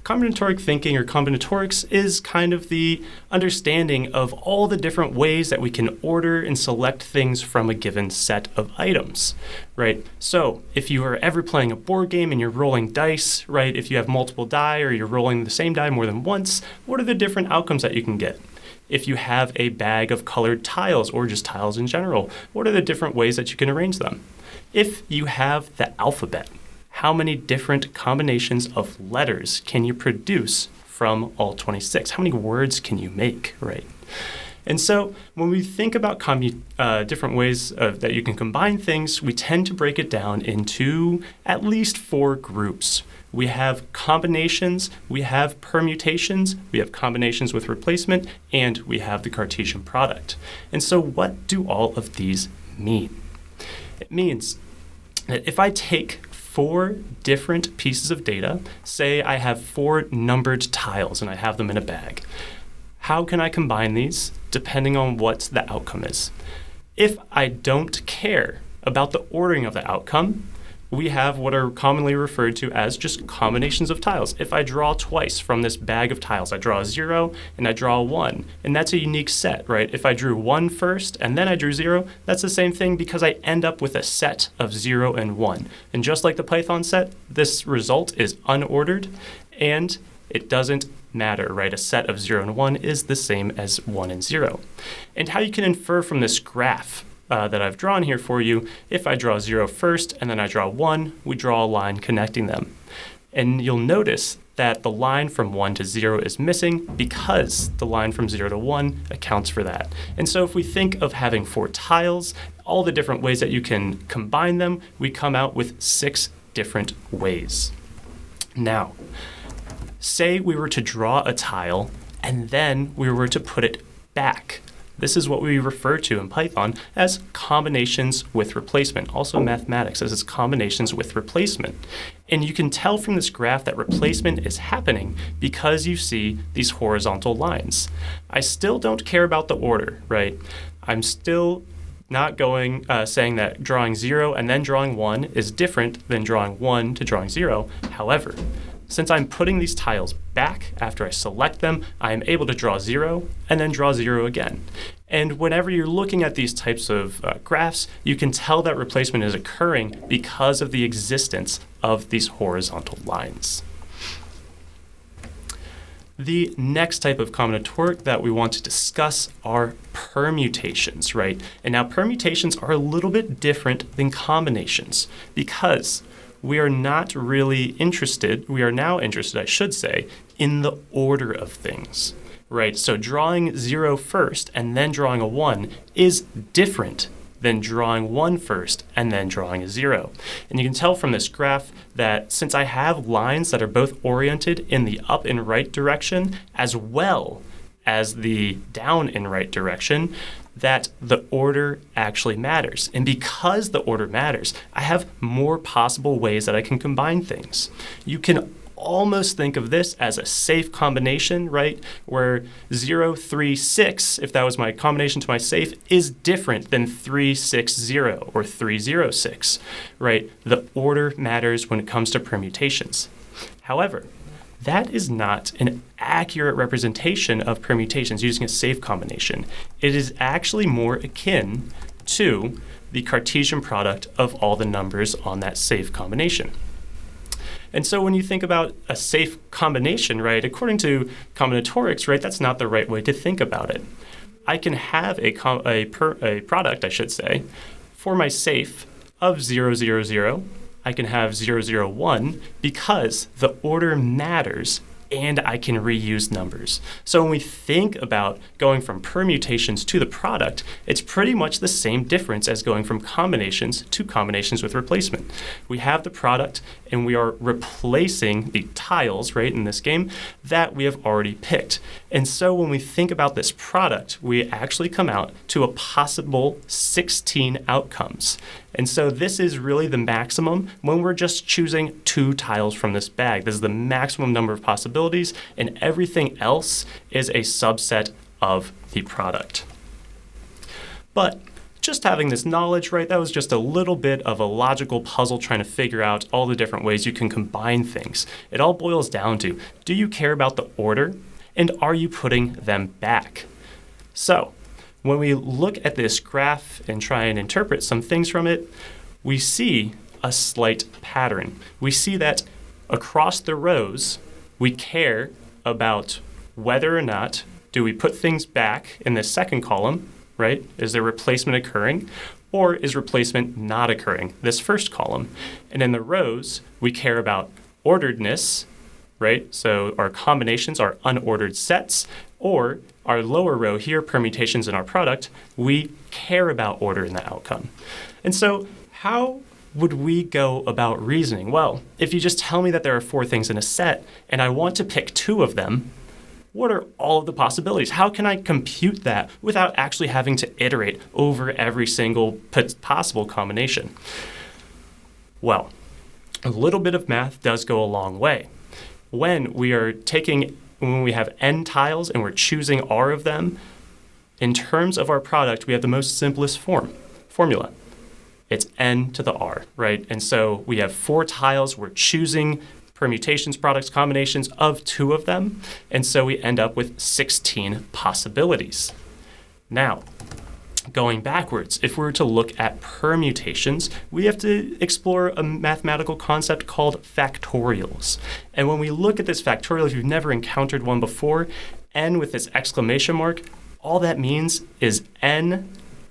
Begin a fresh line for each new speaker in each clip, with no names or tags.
combinatoric thinking or combinatorics is kind of the understanding of all the different ways that we can order and select things from a given set of items, right? So if you are ever playing a board game and you're rolling dice, right, if you have multiple die or you're rolling the same die more than once, what are the different outcomes that you can get? If you have a bag of colored tiles or just tiles in general, what are the different ways that you can arrange them? If you have the alphabet, how many different combinations of letters can you produce from all 26? How many words can you make, right? And so when we think about different ways that you can combine things, we tend to break it down into at least 4 groups. We have combinations, we have permutations, we have combinations with replacement, and we have the Cartesian product. And so what do all of these mean? It means that if I take 4 different pieces of data, say I have 4 numbered tiles and I have them in a bag, how can I combine these depending on what the outcome is? If I don't care about the ordering of the outcome, we have what are commonly referred to as just combinations of tiles. If I draw twice from this bag of tiles, I draw a 0 and I draw a 1, and that's a unique set, right? If I drew 1 first and then I drew 0, that's the same thing because I end up with a set of 0 and 1. And just like the Python set, this result is unordered and it doesn't matter, right? A set of 0 and 1 is the same as 1 and 0. And how you can infer from this graph that I've drawn here for you, if I draw 0 first and then I draw 1, we draw a line connecting them. And you'll notice that the line from 1 to 0 is missing because the line from 0 to 1 accounts for that. And so if we think of having 4 tiles, all the different ways that you can combine them, we come out with 6 different ways. Now, say we were to draw a tile and then we were to put it back. This is what we refer to in Python as combinations with replacement. Also in mathematics, this is combinations with replacement. And you can tell from this graph that replacement is happening because you see these horizontal lines. I still don't care about the order, right? I'm still not saying that drawing 0 and then drawing 1 is different than drawing 1 to drawing 0. However, since I'm putting these tiles back after I select them, I am able to draw 0 and then draw 0 again. And whenever you're looking at these types of graphs, you can tell that replacement is occurring because of the existence of these horizontal lines. The next type of combinatoric that we want to discuss are permutations, right? And now permutations are a little bit different than combinations because we are not really interested, we are now interested, I should say, in the order of things, right? So drawing 0 first and then drawing a 1 is different than drawing 1 first and then drawing a 0. And you can tell from this graph that since I have lines that are both oriented in the up and right direction as well as the down and right direction, that the order actually matters. And because the order matters, I have more possible ways that I can combine things. You can almost think of this as a safe combination, right? Where 0, 3, 6, if that was my combination to my safe, is different than 3, 6, 0 or 3, 0, 6, right? The order matters when it comes to permutations. However, that is not an accurate representation of permutations using a safe combination. It is actually more akin to the Cartesian product of all the numbers on that safe combination. And so when you think about a safe combination, right, according to combinatorics, right, that's not the right way to think about it. I can have a product, I should say, for my safe of 0, 0, 0. I can have 0, 0, 1 because the order matters and I can reuse numbers. So when we think about going from permutations to the product, it's pretty much the same difference as going from combinations to combinations with replacement. We have the product and we are replacing the tiles, right, in this game that we have already picked. And so when we think about this product, we actually come out to a possible 16 outcomes. And so this is really the maximum when we're just choosing 2 tiles from this bag. This is the maximum number of possibilities, and everything else is a subset of the product. But just having this knowledge, right, that was just a little bit of a logical puzzle trying to figure out all the different ways you can combine things. It all boils down to, do you care about the order, and are you putting them back? So, when we look at this graph and try and interpret some things from it, we see a slight pattern. We see that across the rows, we care about whether or not do we put things back in the second column, right? Is there replacement occurring, or is replacement not occurring, this first column? And in the rows, we care about orderedness, right? So our combinations are unordered sets, or our lower row here, permutations in our product, we care about order in the outcome. And so how would we go about reasoning? Well, if you just tell me that there are 4 things in a set, and I want to pick 2 of them, what are all of the possibilities? How can I compute that without actually having to iterate over every single possible combination? Well, a little bit of math does go a long way. When we have n tiles and we're choosing r of them, in terms of our product, we have the most simplest formula. It's n to the r, right? And so we have 4 tiles, we're choosing permutations, products, combinations of 2 of them, and so we end up with 16 possibilities. Now, going backwards, if we were to look at permutations, we have to explore a mathematical concept called factorials. And when we look at this factorial, if you've never encountered one before, n with this exclamation mark, all that means is n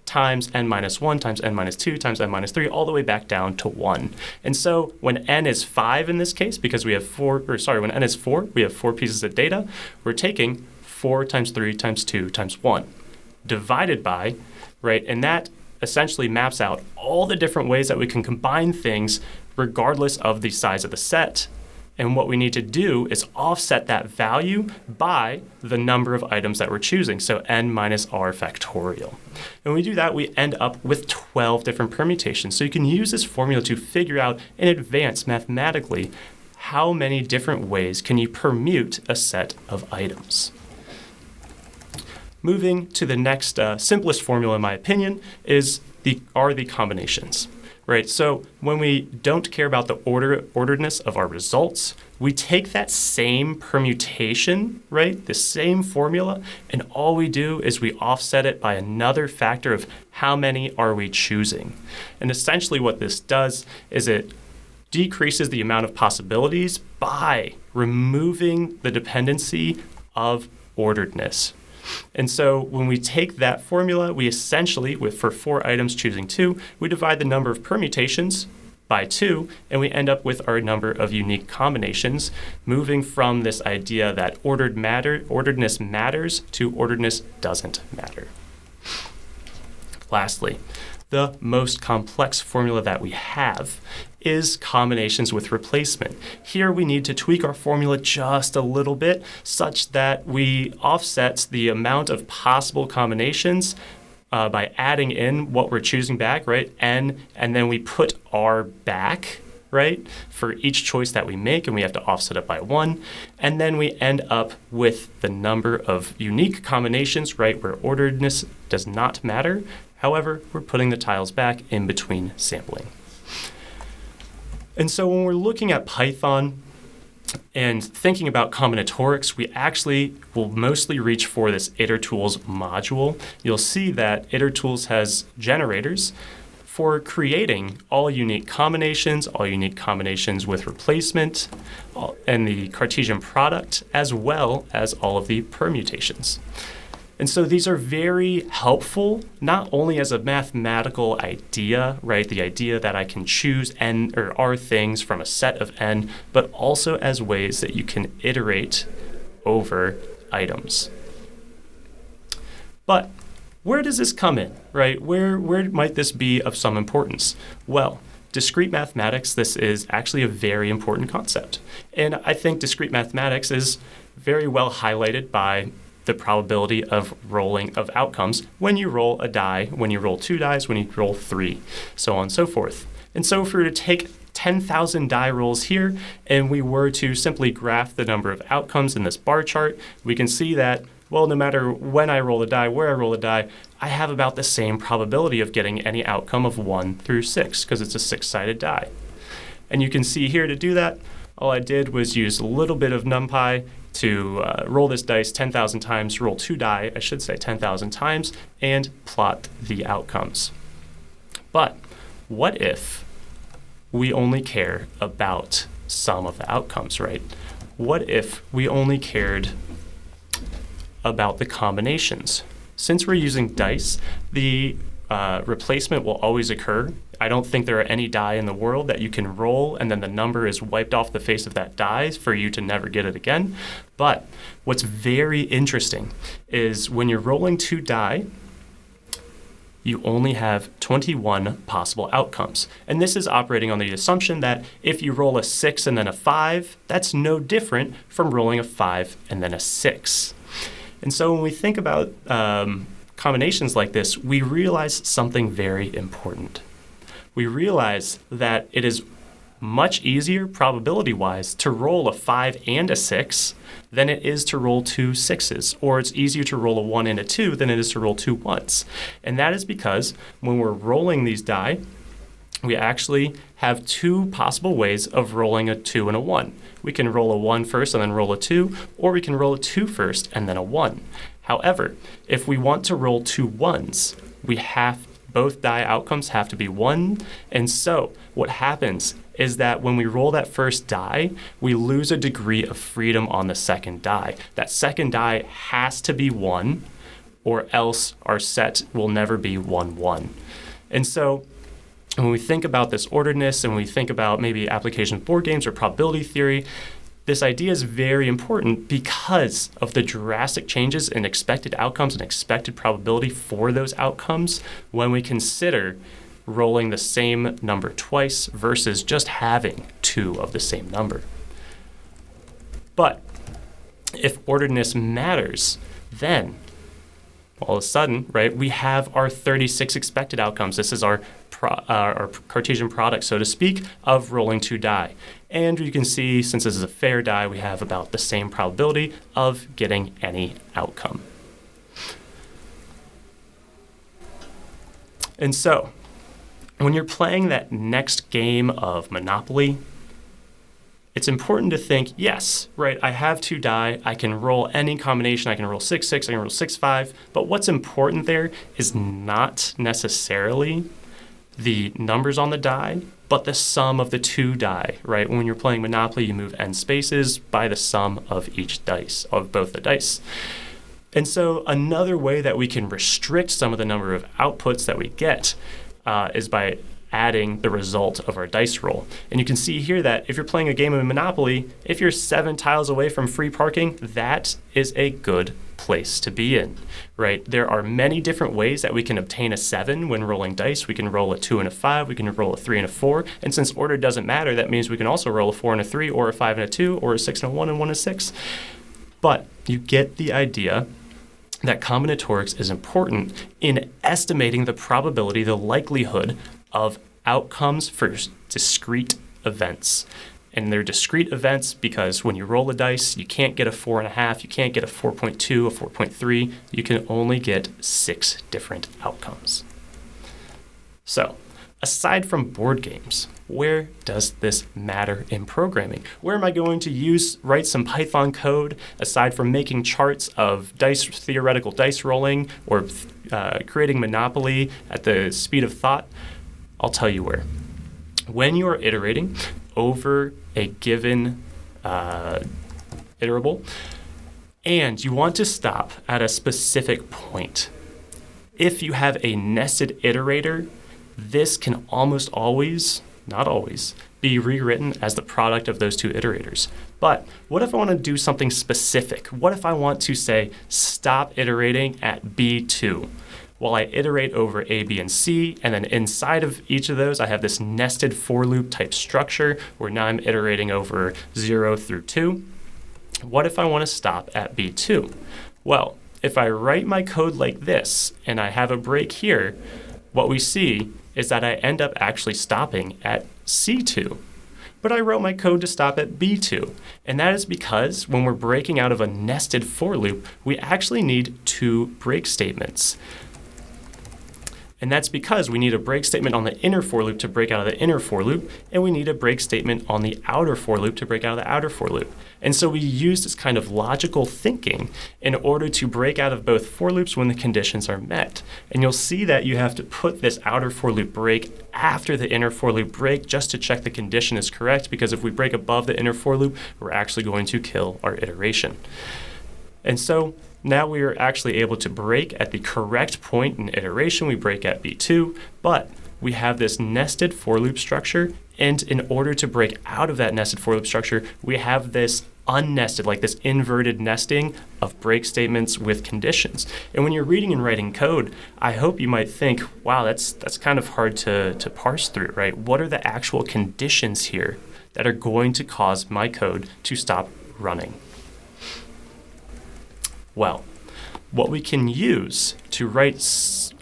times n minus 1 times n minus 2 times n minus 3 all the way back down to 1. And so when n is 5 in this case, because when n is 4, we have 4 pieces of data, we're taking 4 times 3 times 2 times 1 divided by, right? And that essentially maps out all the different ways that we can combine things regardless of the size of the set. And what we need to do is offset that value by the number of items that we're choosing, so n minus r factorial. And when we do that, we end up with 12 different permutations. So you can use this formula to figure out in advance mathematically how many different ways can you permute a set of items. Moving to the next simplest formula, in my opinion, are the combinations. Right, so when we don't care about the orderedness of our results, we take that same permutation, right, the same formula, and all we do is we offset it by another factor of how many are we choosing. And essentially what this does is it decreases the amount of possibilities by removing the dependency of orderedness. And so when we take that formula, we essentially, for 4 items choosing 2, we divide the number of permutations by 2, and we end up with our number of unique combinations, moving from this idea that orderedness matters to orderedness doesn't matter. Lastly, the most complex formula that we have is combinations with replacement. Here we need to tweak our formula just a little bit such that we offset the amount of possible combinations by adding in what we're choosing back, right, n, and then we put r back, right, for each choice that we make, and we have to offset it by 1. And then we end up with the number of unique combinations, right, where orderedness does not matter. However, we're putting the tiles back in between sampling. And so when we're looking at Python and thinking about combinatorics, we actually will mostly reach for this itertools module. You'll see that itertools has generators for creating all unique combinations with replacement, and the Cartesian product, as well as all of the permutations. And so these are very helpful, not only as a mathematical idea, right, the idea that I can choose n or r things from a set of n, but also as ways that you can iterate over items. But where does this come in, right? Where might this be of some importance? Well, discrete mathematics, this is actually a very important concept. And I think discrete mathematics is very well highlighted by the probability of rolling of outcomes when you roll a die, when you roll 2 dice, when you roll 3, so on and so forth. And so if we were to take 10,000 die rolls here and we were to simply graph the number of outcomes in this bar chart, we can see that Well, no matter when I roll the die, where I roll the die, I have about the same probability of getting any outcome of 1 through 6 because it's a 6-sided die. And you can see here to do that, all I did was use a little bit of NumPy to roll this dice 10,000 times, roll 2 die, I should say 10,000 times, and plot the outcomes. But what if we only care about some of the outcomes, right? What if we only cared about the combinations? Since we're using dice, the replacement will always occur. I don't think there are any die in the world that you can roll and then the number is wiped off the face of that die for you to never get it again. But what's very interesting is when you're rolling 2 die, you only have 21 possible outcomes. And this is operating on the assumption that if you roll a 6 and then a 5, that's no different from rolling a 5 and then a 6. And so when we think about combinations like this, we realize something very important. We realize that it is much easier, probability-wise, to roll a 5 and a 6 than it is to roll 2 6s, or it's easier to roll a 1 and a 2 than it is to roll 2 1s. And that is because when we're rolling these die, we actually have 2 possible ways of rolling a 2 and a 1. We can roll a 1 first and then roll a 2, or we can roll a 2 first and then a 1. However, if we want to roll 2 1s, both die outcomes have to be 1. And so what happens is that when we roll that first die, we lose a degree of freedom on the second die. That second die has to be 1, or else our set will never be 1 1. And so when we think about this orderedness and we think about maybe application of board games or probability theory, this idea is very important because of the drastic changes in expected outcomes and expected probability for those outcomes when we consider rolling the same number twice versus just having 2 of the same number. But if orderedness matters, then all of a sudden, right, we have our 36 expected outcomes. This is our Cartesian product, so to speak, of rolling 2 die. And you can see, since this is a fair die, we have about the same probability of getting any outcome. And so, when you're playing that next game of Monopoly, it's important to think, yes, right, I have 2 die, I can roll any combination, I can roll 6 6, I can roll 6 5, but what's important there is not necessarily the numbers on the die, but the sum of the 2 die, right? When you're playing Monopoly, you move n spaces by the sum of each dice, of both the dice. And so another way that we can restrict some of the number of outputs that we get is by adding the result of our dice roll. And you can see here that if you're playing a game of Monopoly, if you're 7 tiles away from free parking, that is a good place to be in, right? There are many different ways that we can obtain a 7 when rolling dice. We can roll a 2 and a 5, we can roll a 3 and a 4, and since order doesn't matter, that means we can also roll a 4 and a 3, or a 5 and a 2, or a 6 and a 1 and 1 and a 6. But you get the idea that combinatorics is important in estimating the probability, the likelihood of outcomes for discrete events. And they're discrete events because when you roll a dice, you can't get a 4.5, you can't get a 4.2, a 4.3. You can only get 6 different outcomes. So, aside from board games, where does this matter in programming? Where am I going to write some Python code aside from making charts of theoretical dice rolling or creating Monopoly at the speed of thought? I'll tell you where. When you are iterating over a given iterable, and you want to stop at a specific point, if you have a nested iterator, this can almost always, not always, be rewritten as the product of those 2 iterators. But what if I want to do something specific? What if I want to say, stop iterating at B2? While I iterate over A, B, and C, and then inside of each of those, I have this nested for loop type structure where now I'm iterating over 0 through 2. What if I want to stop at B2? Well, if I write my code like this and I have a break here, what we see is that I end up actually stopping at C2. but I wrote my code to stop at B2. And that is because when we're breaking out of a nested for loop, we actually need 2 break statements. And that's because we need a break statement on the inner for loop to break out of the inner for loop, and we need a break statement on the outer for loop to break out of the outer for loop. And so we use this kind of logical thinking in order to break out of both for loops when the conditions are met. And you'll see that you have to put this outer for loop break after the inner for loop break just to check the condition is correct, because if we break above the inner for loop, we're actually going to kill our iteration. And so now we are actually able to break at the correct point in iteration. We break at B2, but we have this nested for loop structure. And in order to break out of that nested for loop structure, we have this unnested, like this inverted nesting of break statements with conditions. And when you're reading and writing code, I hope you might think, wow, that's kind of hard to parse through, right? What are the actual conditions here that are going to cause my code to stop running? Well, what we can use to write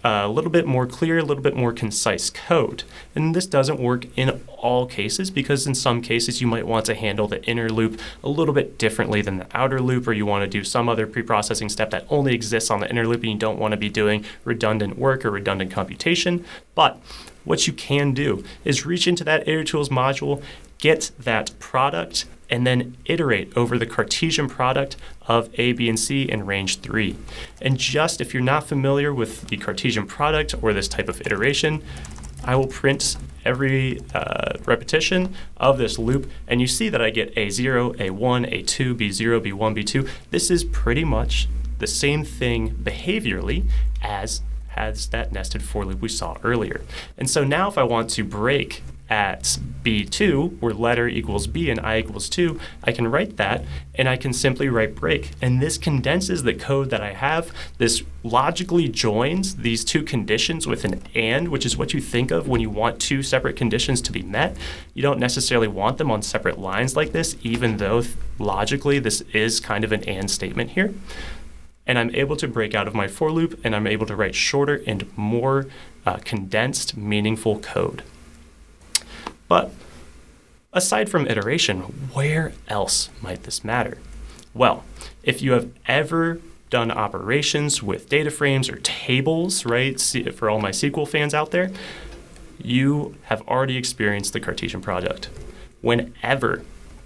a little bit more clear, a little bit more concise code, and this doesn't work in all cases, because in some cases you might want to handle the inner loop a little bit differently than the outer loop, or you want to do some other preprocessing step that only exists on the inner loop and you don't want to be doing redundant work or redundant computation. But what you can do is reach into that itertools module, get that product, and then iterate over the Cartesian product of A, B, and C in range 3. And just if you're not familiar with the Cartesian product or this type of iteration, I will print every repetition of this loop, and you see that I get A0, A1, A2, B0, B1, B2. This is pretty much the same thing behaviorally as that nested for loop we saw earlier. And so now if I want to break at B2, where letter equals B and I equals 2, I can write that, and I can simply write break. And this condenses the code that I have. This logically joins these 2 conditions with an AND, which is what you think of when you want 2 separate conditions to be met. You don't necessarily want them on separate lines like this, even though logically this is kind of an AND statement here. And I'm able to break out of my for loop, and I'm able to write shorter and more condensed, meaningful code. But aside from iteration, where else might this matter? Well, if you have ever done operations with data frames or tables, right, for all my SQL fans out there, you have already experienced the Cartesian product. Whenever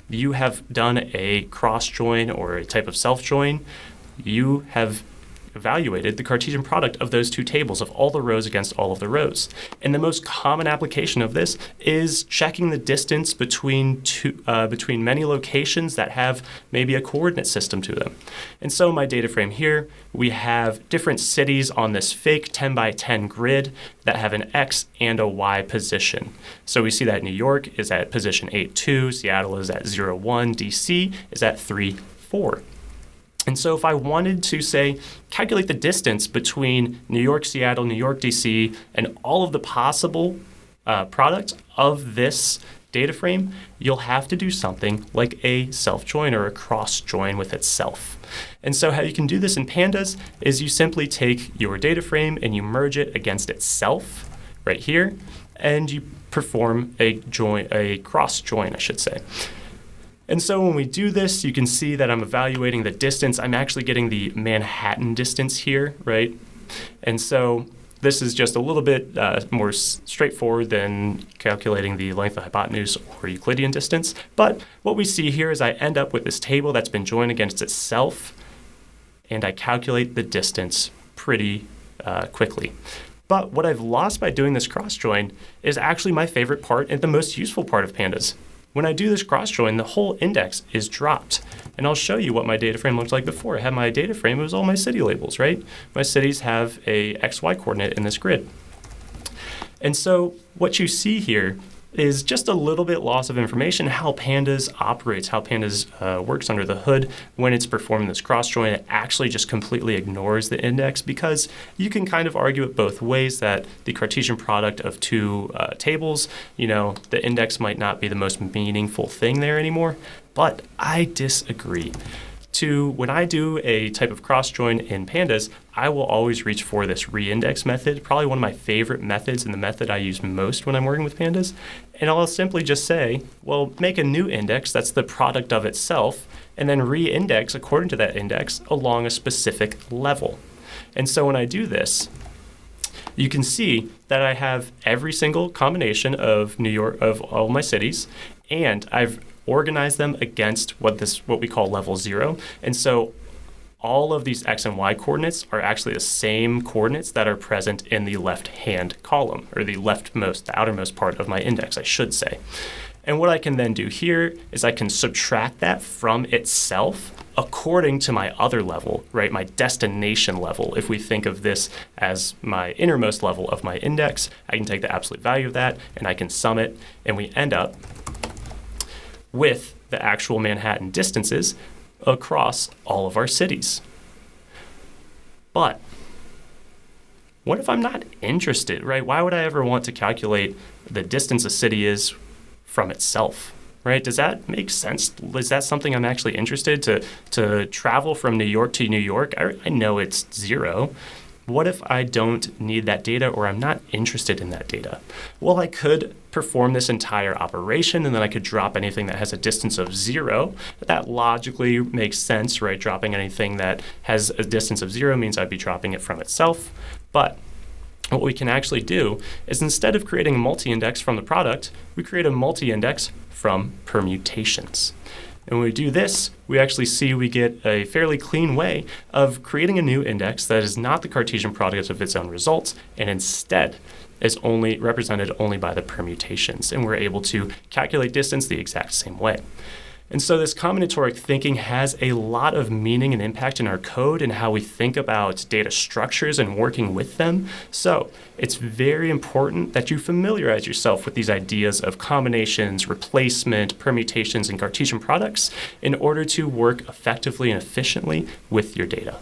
you have done a cross join or a type of self join, you have evaluated the Cartesian product of those 2 tables, of all the rows against all of the rows. And the most common application of this is checking the distance between many locations that have maybe a coordinate system to them. And so in my data frame here, we have different cities on this fake 10 by 10 grid that have an X and a Y position. So we see that New York is at position 8.2, Seattle is at 0.1, DC is at 3.4. And so if I wanted to, say, calculate the distance between New York, Seattle, New York, DC, and all of the possible products of this data frame, you'll have to do something like a self-join or a cross-join with itself. And so how you can do this in pandas is you simply take your data frame and you merge it against itself right here, and you perform a cross-join, I should say. And so when we do this, you can see that I'm evaluating the distance. I'm actually getting the Manhattan distance here, right? And so this is just a little bit more straightforward than calculating the length of hypotenuse or Euclidean distance. But what we see here is I end up with this table that's been joined against itself, and I calculate the distance pretty quickly. But what I've lost by doing this cross-join is actually my favorite part and the most useful part of pandas. When I do this cross-join, the whole index is dropped. And I'll show you what my data frame looked like before. I had my data frame, it was all my city labels, right? My cities have a XY coordinate in this grid. And so what you see here is just a little bit loss of information, how pandas operates, how pandas works under the hood when it's performing this cross-join. It actually just completely ignores the index, because you can kind of argue it both ways, that the Cartesian product of 2 tables, the index might not be the most meaningful thing there anymore, but I disagree. when I do a type of cross join in pandas, I will always reach for this reindex method, probably one of my favorite methods and the method I use most when I'm working with pandas. And I'll simply just say, well, make a new index that's the product of itself, and then re-index according to that index along a specific level. And so when I do this, you can see that I have every single combination of New York, of all my cities, and I've organized them against what we call level 0. And so all of these x and y coordinates are actually the same coordinates that are present in the left-hand column, or the outermost part of my index, I should say. And what I can then do here is I can subtract that from itself according to my other level, right? My destination level. If we think of this as my innermost level of my index, I can take the absolute value of that and I can sum it, and we end up with the actual Manhattan distances across all of our cities. But what if I'm not interested, right? Why would I ever want to calculate the distance a city is from itself, right? Does that make sense? Is that something I'm actually interested to travel from New York to New York? I know it's 0. What if I don't need that data, or I'm not interested in that data? Well, I could perform this entire operation, and then I could drop anything that has a distance of 0. That logically makes sense, right? Dropping anything that has a distance of 0 means I'd be dropping it from itself. But what we can actually do is, instead of creating a multi-index from the product, we create a multi-index from permutations. And when we do this, we actually see we get a fairly clean way of creating a new index that is not the Cartesian product of its own results, and instead is only represented only by the permutations. And we're able to calculate distance the exact same way. And so this combinatoric thinking has a lot of meaning and impact in our code and how we think about data structures and working with them. So it's very important that you familiarize yourself with these ideas of combinations, replacement, permutations, and Cartesian products in order to work effectively and efficiently with your data.